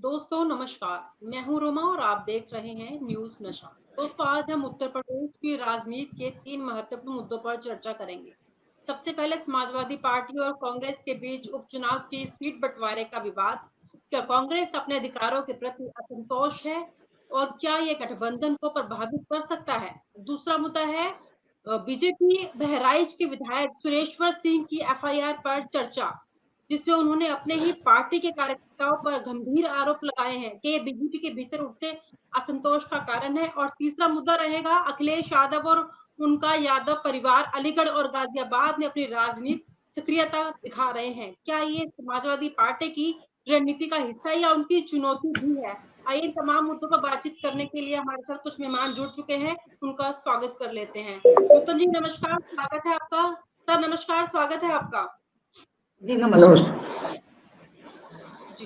दोस्तों नमस्कार, मैं हूं रोमा और आप देख रहे हैं न्यूज़ नशा। दोस्तों आज हम उत्तर प्रदेश की राजनीति के 3 महत्वपूर्ण मुद्दों पर चर्चा करेंगे। सबसे पहले समाजवादी पार्टी और कांग्रेस के बीच उपचुनाव की सीट बंटवारे का विवाद। क्या कांग्रेस अपने अधिकारों के प्रति असंतोष है और क्या ये गठबंधन को प्रभावित कर सकता है? दूसरा मुद्दा है बीजेपी बहराइच के विधायक सुरेश्वर सिंह की एफआईआर पर चर्चा, जिसमें उन्होंने अपने ही पार्टी के कार्यकर्ताओं पर गंभीर आरोप लगाए हैं कि ये बीजेपी के भीतर उठते असंतोष का कारण है। और तीसरा मुद्दा रहेगा अखिलेश यादव और उनका यादव परिवार अलीगढ़ और गाजियाबाद में अपनी राजनीतिक सक्रियता दिखा रहे हैं। क्या ये समाजवादी पार्टी की रणनीति का हिस्सा है या उनकी चुनौती भी है? आइए इन तमाम मुद्दों पर बातचीत करने के लिए हमारे साथ कुछ मेहमान जुड़ चुके हैं, उनका स्वागत कर लेते हैं। नूतन जी नमस्कार, स्वागत है आपका। सर नमस्कार, स्वागत है आपका। जी नमस्कार जी,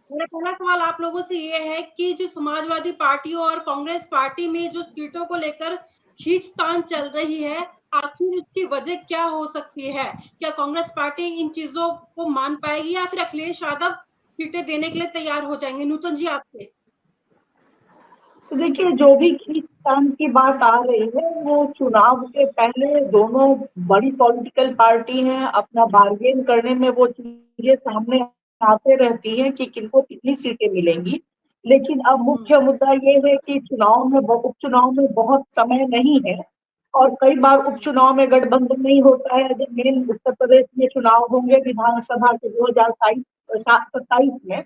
मेरा पहला सवाल आप लोगों से ये है कि जो समाजवादी पार्टी और कांग्रेस पार्टी में जो सीटों को लेकर खींचतान चल रही है, आखिर उसकी वजह क्या हो सकती है? क्या कांग्रेस पार्टी इन चीजों को मान पाएगी या फिर अखिलेश यादव सीटें देने के लिए तैयार हो जाएंगे? नूतन जी आपसे। तो देखिए, जो भी खींचतान की बात आ रही है वो चुनाव से पहले दोनों बड़ी पॉलिटिकल पार्टी हैं, अपना बार्गेन करने में वो चीजें सामने आते रहती हैं कि किनको कितनी सीटें मिलेंगी। लेकिन अब मुख्य मुद्दा ये है कि उपचुनाव में बहुत समय नहीं है और कई बार उपचुनाव में गठबंधन नहीं होता है। जब मेन उत्तर प्रदेश में चुनाव होंगे विधानसभा के 2027 में,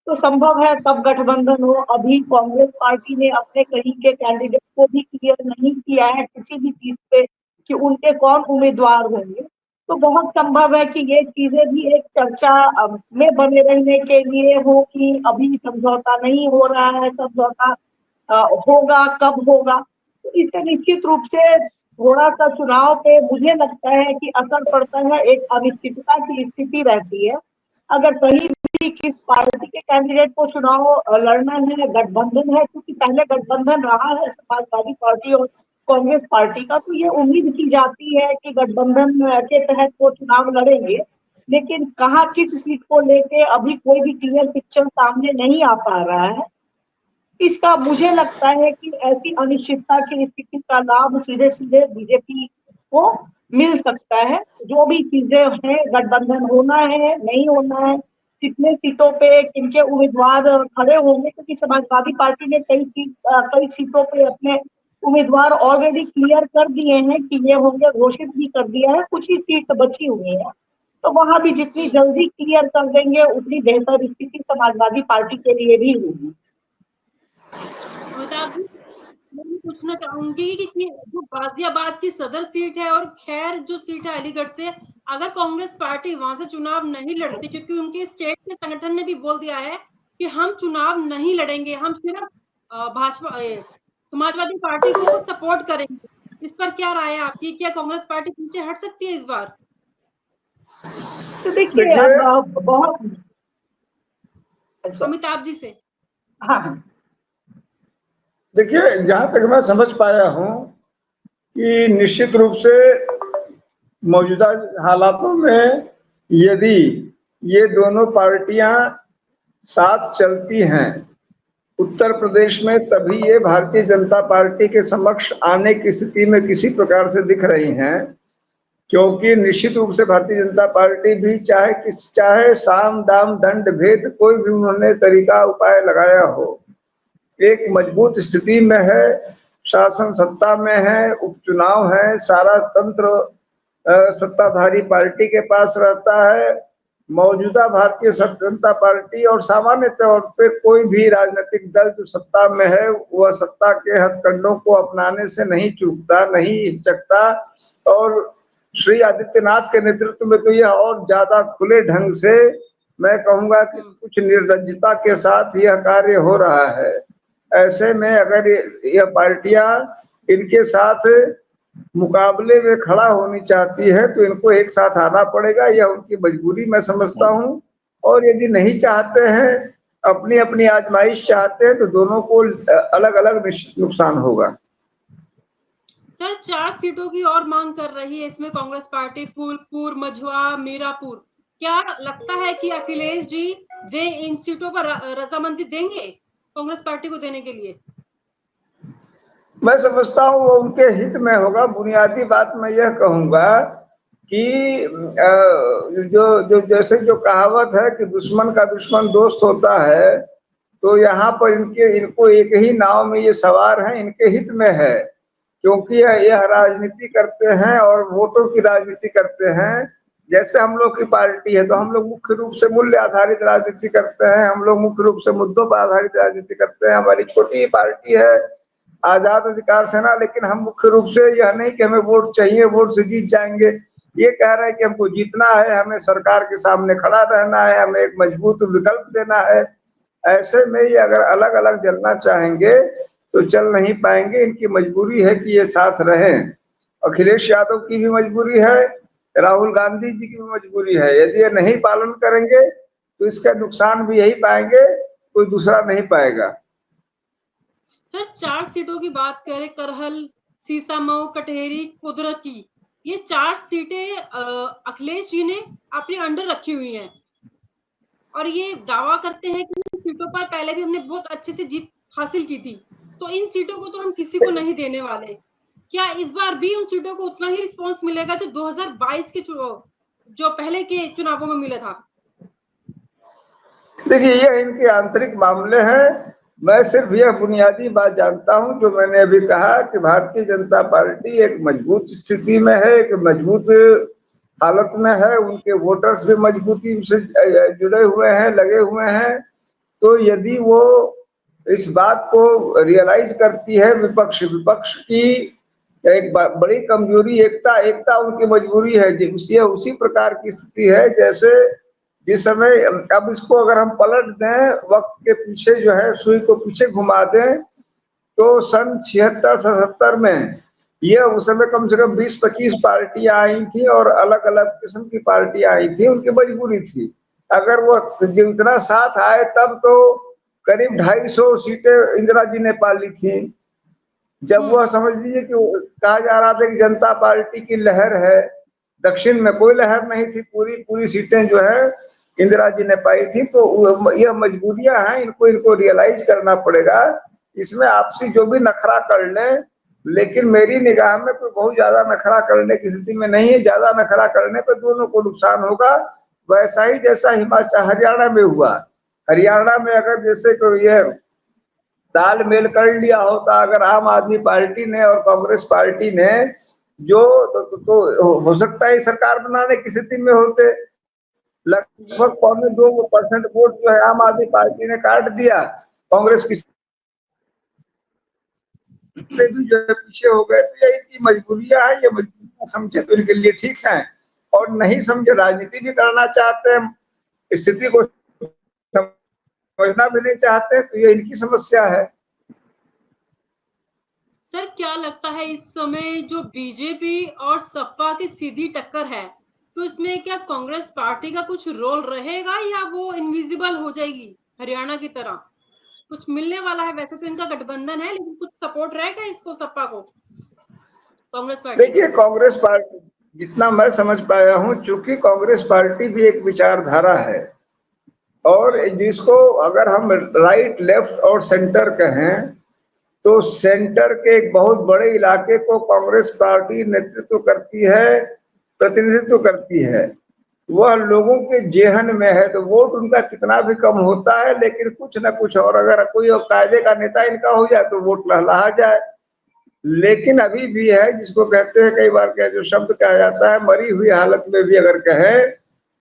तो संभव है तब गठबंधन हो। अभी कांग्रेस पार्टी ने अपने कहीं के कैंडिडेट को भी क्लियर नहीं किया है किसी भी चीज पे कि उनके कौन उम्मीदवार होंगे। तो बहुत संभव है कि ये चीजें भी एक चर्चा में बने रहने के लिए हो कि अभी समझौता नहीं हो रहा है, समझौता होगा कब होगा। तो इससे निश्चित रूप से थोड़ा सा चुनाव पे मुझे लगता है कि असर पड़ता है, एक अनिश्चितता की स्थिति रहती है। अगर कहीं भी किस पार्टी के कैंडिडेट को चुनाव लड़ना है, गठबंधन है, क्योंकि पहले गठबंधन रहा है समाजवादी पार्टी और कांग्रेस पार्टी का, तो ये उम्मीद की जाती है कि गठबंधन के तहत वो चुनाव लड़ेंगे। लेकिन कहाँ किस सीट को लेके अभी कोई भी क्लियर पिक्चर सामने नहीं आ पा रहा है। इसका मुझे लगता है कि ऐसी अनिश्चितता की स्थिति का लाभ सीधे सीधे बीजेपी को मिल सकता है। जो भी चीजें हैं, गठबंधन होना है नहीं होना है, कितने सीटों पे किनके उम्मीदवार खड़े होंगे, क्योंकि समाजवादी पार्टी ने कई सीटों पे अपने उम्मीदवार ऑलरेडी क्लियर कर दिए हैं कि ये होंगे, घोषित भी कर दिया है। कुछ ही सीट बची हुई है, तो वहां भी जितनी जल्दी क्लियर कर देंगे उतनी बेहतर स्थिति समाजवादी पार्टी के लिए भी होगी। अमिताभ जी, मैं पूछना चाहूंगी कि जो गाजियाबाद की सदर सीट है और खैर जो सीट है अलीगढ़ से, अगर कांग्रेस पार्टी वहां से चुनाव नहीं लड़ती, क्योंकि उनके स्टेट के संगठन ने भी बोल दिया है कि हम चुनाव नहीं लड़ेंगे, हम सिर्फ भाजपा समाजवादी पार्टी को सपोर्ट करेंगे। इस पर क्या राय है आपकी? क्या कांग्रेस पार्टी पीछे हट सकती है इस बार? तो देखिए, अब बहुत अमिताभ जी से। हाँ, देखिए, जहां तक मैं समझ पाया हूं कि निश्चित रूप से मौजूदा हालातों में यदि ये दोनों पार्टियां साथ चलती हैं उत्तर प्रदेश में, तभी ये भारतीय जनता पार्टी के समक्ष आने की स्थिति में किसी प्रकार से दिख रही हैं। क्योंकि निश्चित रूप से भारतीय जनता पार्टी भी चाहे साम दाम दंड भेद कोई भी उन्होंने तरीका उपाय लगाया हो, एक मजबूत स्थिति में है, शासन सत्ता में है, उपचुनाव है, सारा तंत्र सत्ताधारी पार्टी के पास रहता है। मौजूदा भारतीय जनता पार्टी और सामान्य तौर पे कोई भी राजनीतिक दल जो सत्ता में है वह सत्ता के हथकंडों को अपनाने से नहीं चूकता, नहीं हिचकता। और श्री आदित्यनाथ के नेतृत्व में तो यह और ज्यादा खुले ढंग से, मैं कहूंगा कि कुछ निर्लज्जता के साथ यह कार्य हो रहा है। ऐसे में अगर यह पार्टियां इनके साथ मुकाबले में खड़ा होनी चाहती है तो इनको एक साथ आना पड़ेगा, यह उनकी मजबूरी मैं समझता हूं। और यदि नहीं चाहते हैं, अपनी अपनी आजमाइश चाहते हैं, तो दोनों को अलग अलग निश्चित नुकसान होगा। सर 4 सीटों की और मांग कर रही है इसमें कांग्रेस पार्टी, फूलपुर, मझुआ, मीरापुर। क्या लगता है कि अखिलेश जी वे इन सीटों पर रजामंदी देंगे कांग्रेस पार्टी को देने के लिए? मैं समझता हूँ वो उनके हित में होगा। बुनियादी बात मैं यह कहूंगा कि जो जो जैसे जो कहावत है कि दुश्मन का दुश्मन दोस्त होता है, तो यहाँ पर इनको एक ही नाव में ये सवार हैं, इनके हित में है, क्योंकि यह राजनीति करते हैं और वोटों की राजनीति करते हैं। जैसे हम लोग की पार्टी है तो हम लोग मुख्य रूप से मूल्य आधारित राजनीति करते हैं, हम लोग मुख्य रूप से मुद्दों पर आधारित राजनीति करते हैं। हमारी छोटी ही पार्टी है आजाद अधिकार सेना, लेकिन हम मुख्य रूप से यह नहीं कि हमें वोट चाहिए, वोट से जीत जाएंगे। ये कह रहे हैं कि हमको जीतना है, हमें सरकार के सामने खड़ा रहना है, हमें एक मजबूत विकल्प देना है। ऐसे में ये अगर अलग अलग चलना चाहेंगे तो चल नहीं पाएंगे। इनकी मजबूरी है कि ये साथ रहें। अखिलेश यादव की भी मजबूरी है, राहुल गांधी जी की भी मजबूरी है। यदि ये नहीं पालन करेंगे तो इसका नुकसान भी यही पाएंगे, कोई दूसरा नहीं पाएगा। सर 4 सीटों की बात करें, करहल, सीसामऊ, कटहेरी, कुदरती, ये 4 सीटें अखिलेश जी ने अपने अंडर रखी हुई हैं और ये दावा करते हैं कि इन सीटों पर पहले भी हमने बहुत अच्छे से जीत हासिल की थी, तो इन सीटों को तो हम किसी को नहीं देने वाले। क्या इस बार भी उन सीटों को उतना ही रिस्पॉन्स मिलेगा जो 2022 के जो पहले के चुनावों में मिला था? देखिए, ये इनके आंतरिक मामले हैं। मैं सिर्फ यह बुनियादी बात जानता हूं जो मैंने अभी कहा कि भारतीय जनता पार्टी एक मजबूत स्थिति में है, एक मजबूत हालत में है। उनके वोटर्स भी मजबूती से जुड़े हुए हैं, लगे हुए हैं। तो यदि वो इस बात को रियलाइज करती है, विपक्ष की एक बड़ी कमजोरी एकता उनकी मजबूरी है, उसी प्रकार की स्थिति है जैसे जिस समय, अब इसको अगर हम पलट दें वक्त के पीछे, जो है सुई को पीछे घुमा दें, तो सन 76-77 में यह उस समय कम से कम 20-25 पार्टियां आई थी और अलग अलग किस्म की पार्टियां आई थी। उनकी मजबूरी थी। अगर वो जितना साथ आए तब तो करीब 250 सीटें इंदिरा जी ने पाली थी। जब वह समझ लीजिए कि कहा जा रहा था कि जनता पार्टी की लहर है, दक्षिण में कोई लहर नहीं थी, पूरी सीटें जो है इंदिरा जी ने पाई थी। तो यह मजबूरियां हैं, इनको रियलाइज करना पड़ेगा। इसमें आपसी जो भी नखरा कर ले, लेकिन मेरी निगाह में कोई बहुत ज्यादा नखरा करने की स्थिति में नहीं है। ज्यादा नखरा करने पर दोनों को नुकसान होगा। वैसा ही जैसा हरियाणा में हुआ। हरियाणा में अगर जैसे कोई यह तालमेल कर लिया होता अगर आम आदमी पार्टी ने और कांग्रेस पार्टी ने, जो तो हो सकता है सरकार बनाने की स्थिति में होते। लगभग 2% वोट जो है आम आदमी पार्टी ने काट दिया, कांग्रेस की भी जो है पीछे हो गए। तो ये इनकी मजबूरियां हैं, ये मजबूरियां समझे तो इनके लिए ठीक है, और नहीं समझे, राजनीति भी करना चाहते हैं, स्थिति को समझना भी नहीं चाहते, तो ये इनकी समस्या है। सर क्या लगता है इस समय जो बीजेपी और सपा की सीधी टक्कर है, तो इसमें क्या कांग्रेस पार्टी का कुछ रोल रहेगा या वो इनविजिबल हो जाएगी हरियाणा की तरह? कुछ मिलने वाला है? वैसे तो इनका गठबंधन है, लेकिन कुछ सपोर्ट रहेगा इसको, सपा को, कांग्रेस पार्टी देखिए, कांग्रेस पार्टी जितना मैं समझ पाया हूं, चूंकि कांग्रेस पार्टी भी एक विचारधारा है, और जिसको अगर हम राइट, लेफ्ट और सेंटर कहें, तो सेंटर के एक बहुत बड़े इलाके को कांग्रेस पार्टी नेतृत्व करती है, प्रतिनिधित्व करती है। वह लोगों के जेहन में है। तो वोट उनका कितना भी कम होता है, लेकिन कुछ ना कुछ, और अगर कोई कायदे का नेता इनका हो जाए तो वोट लहलहा जाए। लेकिन अभी भी है, जिसको कहते हैं कई बार जो शब्द कहा जाता है, मरी हुई हालत में भी अगर कहें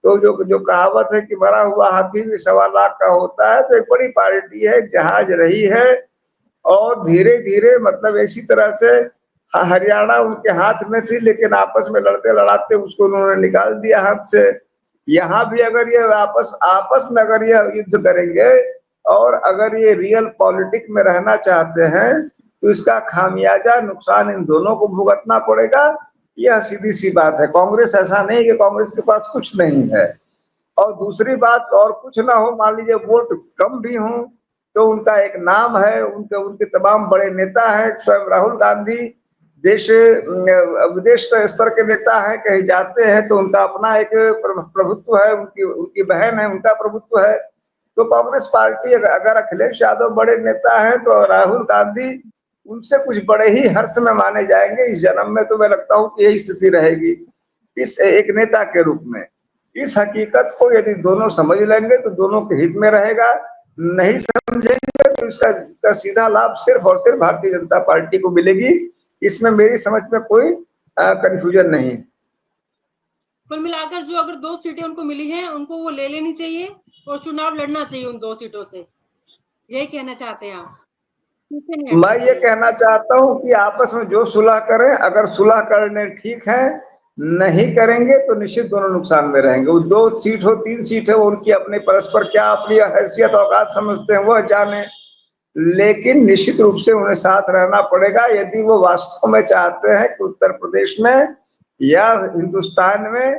तो जो कहावत है कि मरा हुआ हाथी भी 1.25 लाख का होता है। तो एक बड़ी पार्टी है, जहाज रही है, और धीरे धीरे मतलब इसी तरह से हरियाणा उनके हाथ में थी, लेकिन आपस में लड़ते लड़ाते उसको उन्होंने निकाल दिया हाथ से। यहाँ भी अगर ये आपस में अगर ये युद्ध करेंगे और अगर ये रियल पॉलिटिक्स में रहना चाहते हैं, तो इसका खामियाजा नुकसान इन दोनों को भुगतना पड़ेगा। यह सीधी सी बात है। कांग्रेस ऐसा नहीं कि कांग्रेस के पास कुछ नहीं है। और दूसरी बात, और कुछ ना हो, मान लीजिए वोट कम भी हों, तो उनका एक नाम है, उनके तमाम बड़े नेता हैं। स्वयं राहुल गांधी देश विदेश स्तर के नेता हैं, कहीं जाते हैं तो उनका अपना एक प्रभुत्व है, उनकी बहन है, उनका प्रभुत्व है। तो कांग्रेस पार्टी अगर अखिलेश यादव बड़े नेता हैं तो राहुल गांधी उनसे कुछ बड़े ही हर्ष में माने जाएंगे इस जन्म में। तो मैं लगता हूँ कि यही स्थिति रहेगी इस एक नेता के रूप में। इस हकीकत को यदि दोनों समझ लेंगे तो दोनों के हित में रहेगा, नहीं समझेंगे तो इसका सीधा लाभ सिर्फ और सिर्फ भारतीय जनता पार्टी को मिलेगी। इसमें मेरी समझ में कोई कंफ्यूजन नहीं। कुल मिलाकर जो अगर 2 सीटें उनको मिली हैं उनको वो ले लेनी चाहिए और चुनाव लड़ना चाहिए उन 2 सीटों से, यही कहना चाहते हैं आप? मैं ये कहना चाहता हूँ कि आपस में जो सुलह करें, अगर सुलह करने ठीक है, नहीं करेंगे तो निश्चित दोनों नुकसान में रहेंगे। वो 2 सीट हो 3 सीट है, उनकी अपने परस्पर क्या अपनी हैसियत औकात समझते हैं वह जाने, लेकिन निश्चित रूप से उन्हें साथ रहना पड़ेगा यदि वो वास्तव में चाहते हैं कि उत्तर प्रदेश में या हिंदुस्तान में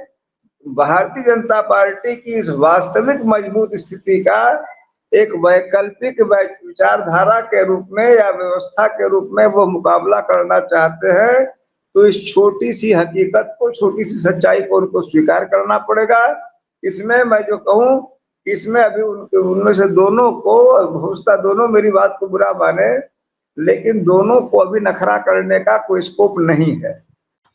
भारतीय जनता पार्टी की इस वास्तविक मजबूत स्थिति का एक वैकल्पिक विचारधारा के रूप में या व्यवस्था के रूप में वो मुकाबला करना चाहते हैं। तो इस छोटी सी हकीकत को, छोटी सी सच्चाई को उनको स्वीकार करना पड़ेगा। इसमें मैं जो कहूँ, इसमें अभी उनमें से दोनों को, हो सकता दोनों मेरी बात को बुरा माने, लेकिन दोनों को अभी नखरा करने का कोई स्कोप नहीं है।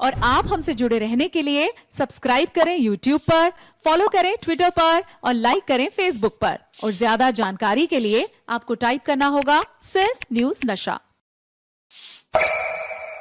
और आप हमसे जुड़े रहने के लिए सब्सक्राइब करें YouTube पर, फॉलो करें Twitter पर और लाइक करें Facebook पर। और ज्यादा जानकारी के लिए आपको टाइप करना होगा सिर्फ न्यूज़ नशा।